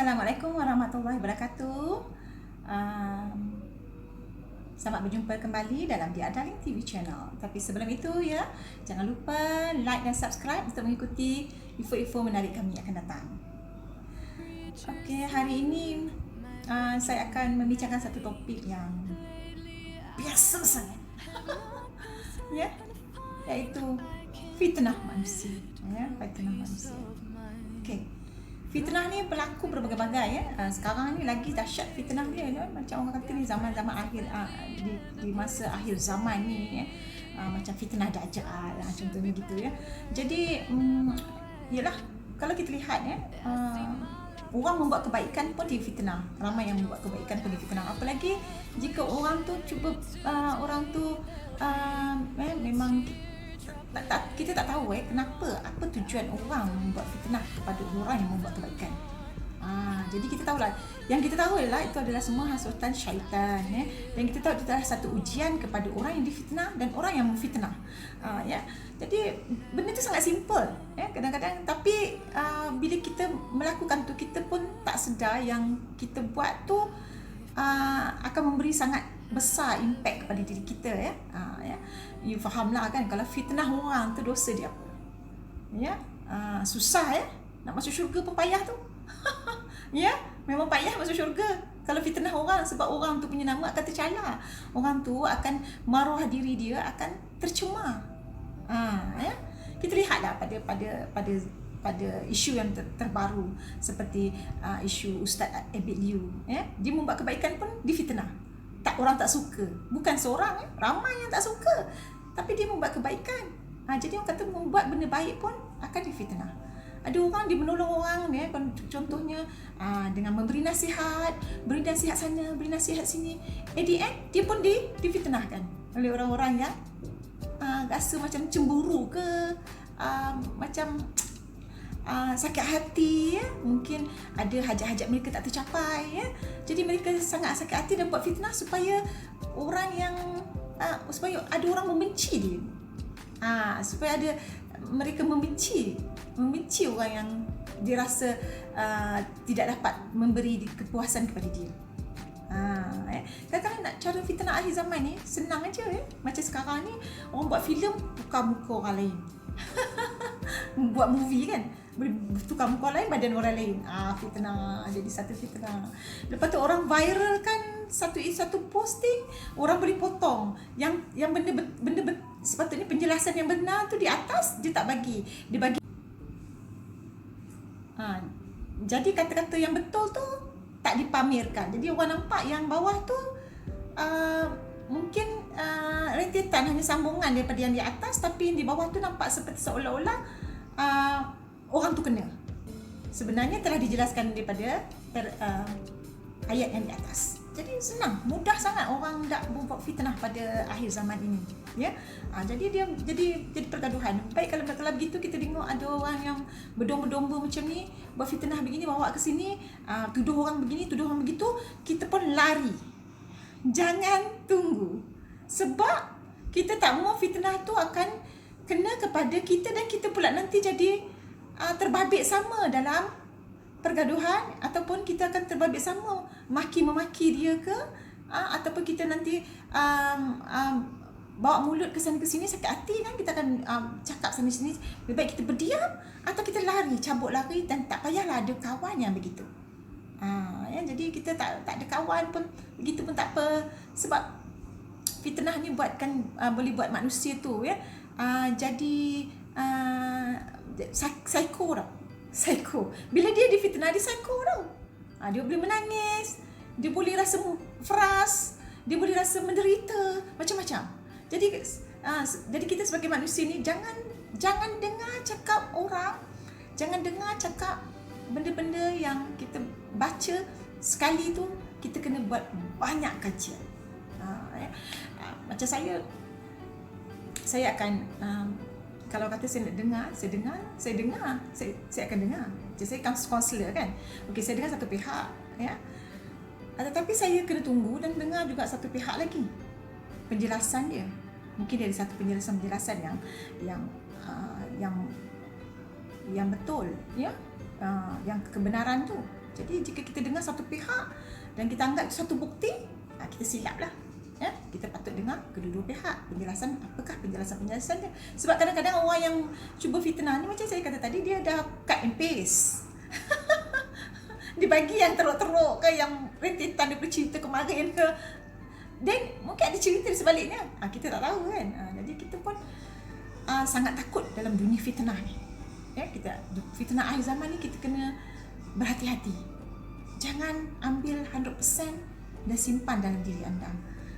Assalamualaikum warahmatullahi wabarakatuh. Selamat berjumpa kembali dalam The Adaling TV Channel. Tapi sebelum itu ya, jangan lupa like dan subscribe untuk mengikuti info-info menarik kami akan datang. Okey, hari ini saya akan membincangkan satu topik yang biasa sangat. Ya, iaitu fitnah manusia. Ya, fitnah manusia. Okey. Fitnah ni berlaku berbagai-bagai ya. Sekarang ni lagi dahsyat fitnah dia ya. Macam orang kata ni zaman-zaman akhir di masa akhir zaman ni ya. Macam fitnah Dajjal contohnya gitu ya. Jadi yalah, kalau kita lihat ya, orang membuat kebaikan pun difitnah. Ramai yang membuat kebaikan pun difitnah. Apalagi jika orang tu cuba orang tu memang kita tak tahu apa tujuan orang membuat fitnah kepada orang yang membuat kebaikan. Jadi kita tahulah, yang kita tahu adalah itu adalah semua hasutan syaitan ya. Dan kita tahu itu adalah satu ujian kepada orang yang difitnah dan orang yang memfitnah. Ya. Jadi benda itu sangat simple ya kadang-kadang, tapi bila kita melakukan tu, kita pun tak sedar yang kita buat tu akan memberi sangat besar impact kepada diri kita ya. You fahamlah kan, kalau fitnah orang tu dosa dia apa. Ya. Susah ya. Nak masuk syurga pun payah tu. Ya, memang payah masuk syurga kalau fitnah orang, sebab orang tu punya nama akan tercela. Orang tu akan maruah diri dia akan tercemar. Ya. Kita lihatlah pada isu yang terbaru seperti isu Ustaz Abid Liu ya. Dia membuat kebaikan pun difitnah. Orang tak suka. Bukan seorang ya, ramai yang tak suka. Tapi dia membuat kebaikan. Jadi orang kata membuat benda baik pun akan difitnah. Ada orang dia menolong orang ya, contohnya dengan memberi nasihat sana, beri nasihat sini. At the end dia pun difitnahkan oleh orang-orang yang rasa macam cemburu ke, macam sakit hati ya. Mungkin ada hajat-hajat mereka tak tercapai ya. Jadi mereka sangat sakit hati dan buat fitnah supaya orang yang supaya ada orang membenci dia. Supaya ada mereka membenci orang yang dirasa tidak dapat memberi kepuasan kepada dia. Kadang-kadang nak cara fitnah akhir zaman ni senang aja ya. Macam sekarang ni orang buat filem tukar muka orang lain. Buat movie kan, tukar muka lain badan orang lain. Fitnah, jadi satu fitnah. Lepas tu orang viral kan satu posting, orang boleh potong yang benda sepatutnya penjelasan yang benar tu di atas dia tak bagi, dia bagi jadi kata-kata yang betul tu tak dipamerkan. Jadi orang nampak yang bawah tu mungkin rentetan, hanya sambungan daripada yang di atas, tapi yang di bawah tu nampak seperti seolah-olah orang tu kena. Sebenarnya telah dijelaskan daripada ayat yang di atas. Jadi senang, mudah sangat orang nak membuat fitnah pada akhir zaman ini ya. Jadi dia jadi pergaduhan. Baik kalau begitu kita tengok ada orang yang berdomba-domba macam ni, buat fitnah begini, bawa ke sini, tuduh orang begini, tuduh orang begitu, kita pun lari. Jangan tunggu. Sebab kita tak mahu fitnah tu akan kena kepada kita dan kita pula nanti jadi terbabit sama dalam pergaduhan, ataupun kita akan terbabit sama maki-memaki dia ke, ataupun kita nanti bawa mulut ke sana ke sini, sakit hati kan, kita akan cakap sana sini. Lebih baik kita berdiam atau kita lari, cabut lari, dan tak payahlah ada kawan yang begitu. Ya, jadi kita tak ada kawan pun begitu pun tak apa, sebab fitnah ni boleh buat manusia tu ya jadi psycho tau. Psycho. Bila dia difitnah, dia psycho tau. Dia boleh menangis, dia boleh rasa frust, dia boleh rasa menderita, macam-macam. Jadi kita sebagai manusia ni jangan dengar cakap orang, jangan dengar cakap benda-benda yang kita baca sekali tu, kita kena buat banyak kajian. Macam saya akan kalau kata saya nak dengar, saya akan dengar. Jadi saya kaunselor kan. Okey, saya dengar satu pihak ya. Tetapi saya kena tunggu dan dengar juga satu pihak lagi. Penjelasan dia. Mungkin ada satu penjelasan yang betul ya. Yang kebenaran tu. Jadi jika kita dengar satu pihak dan kita anggap itu satu bukti, kita silap lah. Ya, kita patut dengar kedua-dua pihak, penjelasan apakah penjelasan-penjelasannya. Sebab kadang-kadang orang yang cuba fitnah ni, macam saya kata tadi, dia dah cut and paste. Dia bagi yang teruk-teruk ke, yang rentetan daripada cerita kemarin ke, dan mungkin ada cerita di sebaliknya, kita tak tahu kan. Jadi kita pun sangat takut dalam dunia fitnah ni. Ya, kita fitnah akhir zaman ni kita kena berhati-hati. Jangan ambil 100% dan simpan dalam diri anda.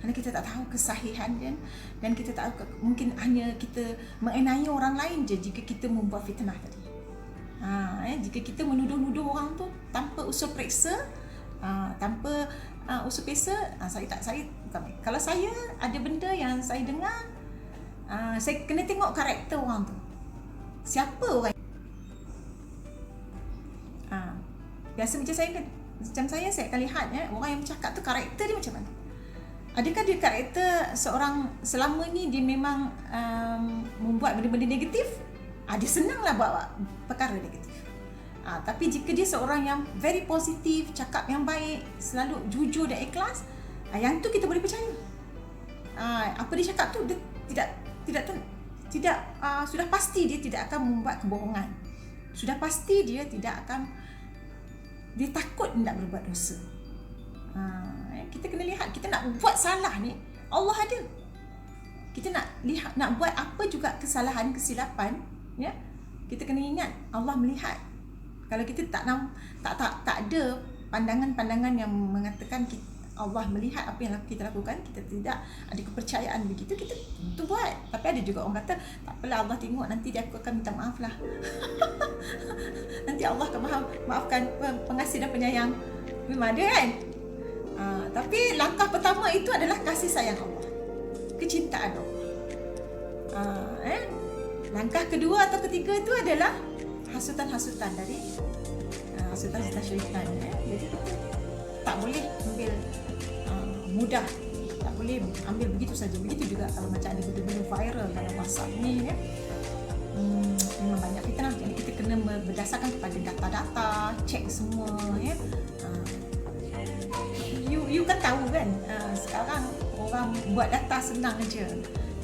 Kerana kita tak tahu kesahihan dia, dan kita tak tahu, mungkin hanya kita mengenai orang lain je jika kita membuat fitnah tadi. Jika kita menuduh-nuduh orang tu tanpa usul periksa, tanpa usul periksa, kalau saya ada benda yang saya dengar, saya kena tengok karakter orang tu. Siapa orang? Biasa macam saya akan lihat orang yang bercakap tu karakter dia macam mana. Adakah dia karakter seorang selama ni dia memang membuat benda-benda negatif? Dia senanglah buat perkara negatif. Tapi jika dia seorang yang very positif, cakap yang baik, selalu jujur dan ikhlas, yang tu kita boleh percaya. Apa dia cakap tu dia tidak sudah pasti dia tidak akan membuat kebohongan. Sudah pasti dia tidak akan, dia takut tidak berbuat dosa. Kita kena lihat, kita nak buat salah ni, Allah ada. Kita nak lihat, nak buat apa juga kesalahan, kesilapan, ya, kita kena ingat Allah melihat. Kalau kita tak ada pandangan-pandangan yang mengatakan Allah melihat apa yang kita lakukan, kita tidak ada kepercayaan begitu, kita tu buat. Tapi ada juga orang kata, tak apalah, Allah tengok, nanti aku akan minta maaf lah. Nanti Allah akan maafkan, pengasih dan penyayang. Memang ada kan? Tapi langkah pertama itu adalah kasih sayang Allah, kecintaan Allah. Langkah kedua atau ketiga itu adalah hasutan-hasutan dari hasutan-hasutan syaitan. Jadi kita tak boleh ambil mudah, tak boleh ambil begitu saja. Begitu juga kalau macam ada benda-benda viral dalam WhatsApp ni, memang banyak fitnah. Jadi kita kena berdasarkan kepada data-data, cek semua, ya. You kan tahu kan, sekarang orang buat data senang aja.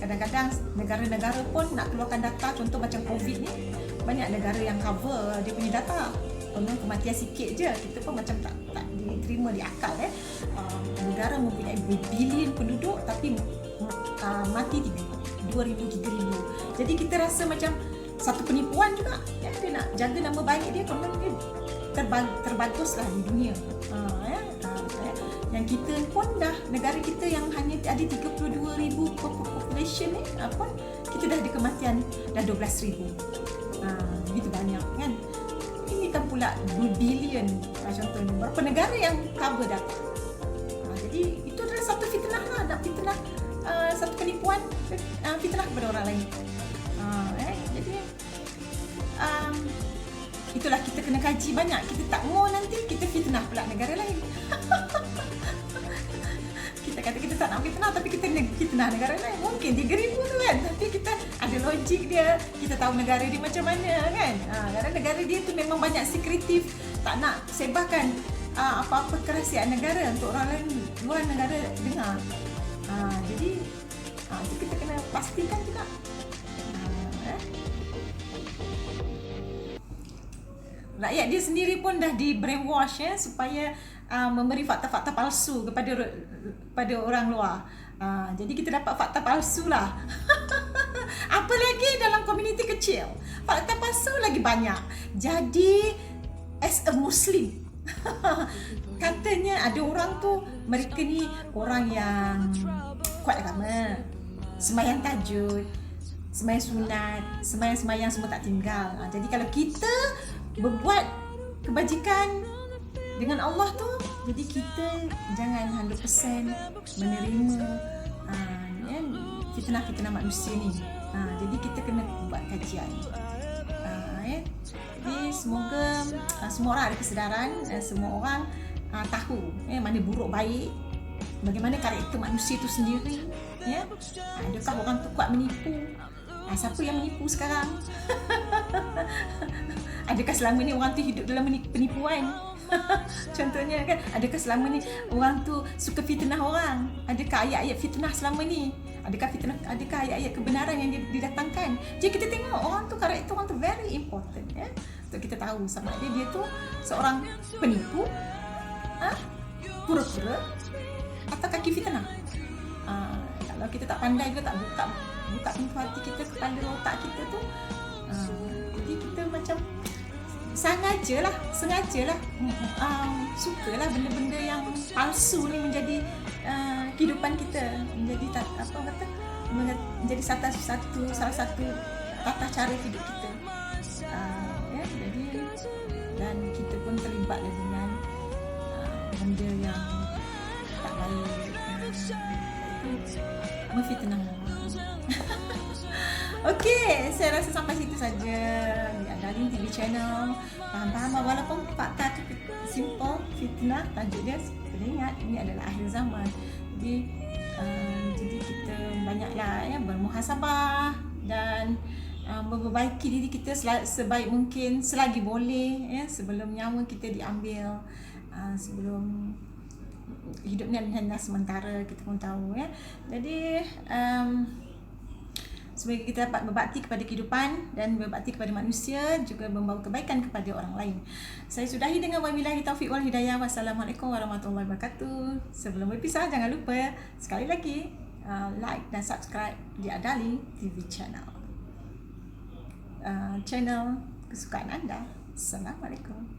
Kadang-kadang negara-negara pun nak keluarkan data, contoh macam COVID ni, banyak negara yang cover dia punya data. Kalau kematian sikit je, kita pun macam tak diterima di akal. Negara mempunyai bilion penduduk tapi mati 2,000, 3,000. Jadi kita rasa macam satu penipuan juga. Dia nak jaga nama baik dia, kalau dia terbaguslah di dunia. Yang kita pun dah, negara kita yang hanya ada 32,000 population ni, pun kita dah ada kematian dah 12,000. Begitu banyak kan. Ini kan pula 2 bilion, contohnya berapa negara yang cover data. Jadi itu adalah satu fitnah lah, nak fitnah, satu penipuan, fitnah kepada orang lain. Jadi itulah, kita kena kaji banyak. Kita tak mau nanti kita fitnah pula negara lain. Kita kata kita tak nak fitnah, tapi kita fitnah negara lain. Mungkin 3,000 tu kan, tapi kita ada logik dia, kita tahu negara dia macam mana kan. Kerana negara dia tu memang banyak sekretif, tak nak sebarkan apa-apa kerahsiaan negara untuk orang lain luar negara dengar. Jadi kita kena pastikan juga. Rakyat dia sendiri pun dah di brainwash supaya memberi fakta-fakta palsu kepada orang luar. Jadi kita dapat fakta palsu lah. Apalagi dalam komuniti kecil, fakta palsu lagi banyak. Jadi as a Muslim, katanya ada orang tu, mereka ni orang yang kuat agama, sembahyang tahajud, sembahyang sunat, sembahyang semua tak tinggal. Jadi kalau kita berbuat kebajikan dengan Allah tu, jadi kita jangan 100% menerima fitnah-fitnah manusia ni. Jadi kita kena buat kajian. Jadi semoga semua orang ada kesedaran, semua orang tahu mana buruk baik, bagaimana karakter manusia itu sendiri, ya. Adakah orang tu kuat menipu, Siapa yang menipu sekarang? Adakah selama ni orang tu hidup dalam penipuan? Contohnya kan, adakah selama ni orang tu suka fitnah orang? Adakah ayat-ayat fitnah selama ni? Adakah ayat-ayat kebenaran yang didatangkan? Jadi kita tengok orang tu, karakter orang tu very important ya. Untuk kita tahu sama ada dia tu seorang penipu, pura-pura, atau kaki fitnah. Kalau kita tak pandai ke, tak buka pintu hati kita, kepala otak kita tu, jadi kita macam sengajalah sukalah benda-benda yang palsu ni menjadi kehidupan kita, menjadi menjadi salah satu tata cara hidup kita. Ya, jadi dan kita pun terlibat dengan benda yang tak baik, memfitnah orang. Okey, saya rasa sampai situ saja di Adalin TV channel. Faham-faham, walaupun fakta tu simple, fitnah tajuk dia, kena ingat ini adalah akhir zaman. Jadi kita banyaklah ya bermuhasabah dan memperbaiki diri kita sebaik mungkin selagi boleh ya, sebelum nyawa kita diambil, sebelum hidup ni adalah sementara, kita pun tahu ya. Jadi semoga kita dapat berbakti kepada kehidupan dan berbakti kepada manusia, juga membawa kebaikan kepada orang lain. Saya sudahi dengan wabillahi taufiq wal hidayah. Wassalamualaikum warahmatullahi wabarakatuh. Sebelum berpisah, jangan lupa sekali lagi like dan subscribe di Adalin TV channel, channel kesukaan anda. Assalamualaikum.